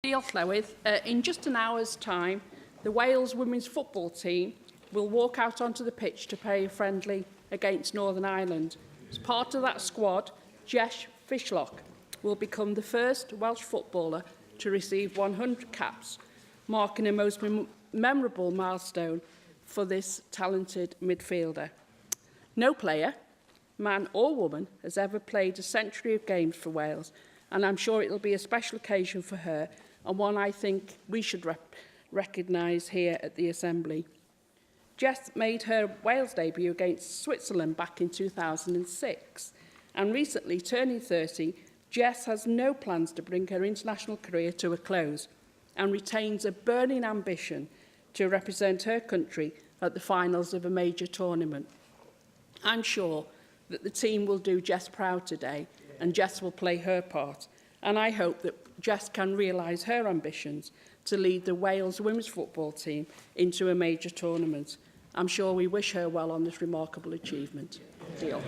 Diolch Llywydd. In just an hour's time, the Wales women's football team will walk out onto the pitch to play a friendly against Northern Ireland. As part of that squad, Jessica Fishlock will become the first Welsh footballer to receive 100 caps, marking a most memorable milestone for this talented midfielder. No player, man or woman, has ever played a century of games for Wales, and I'm sure it will be a special occasion for her, and one I think we should recognise here at the Assembly. Jess made her Wales debut against Switzerland back in 2006, and recently, turning 30, Jess has no plans to bring her international career to a close and retains a burning ambition to represent her country at the finals of a major tournament. I'm sure that the team will do Jess proud today, and Jess will play her part. And I hope that Jess can realise her ambitions to lead the Wales women's football team into a major tournament. I'm sure we wish her well on this remarkable achievement. Diolch.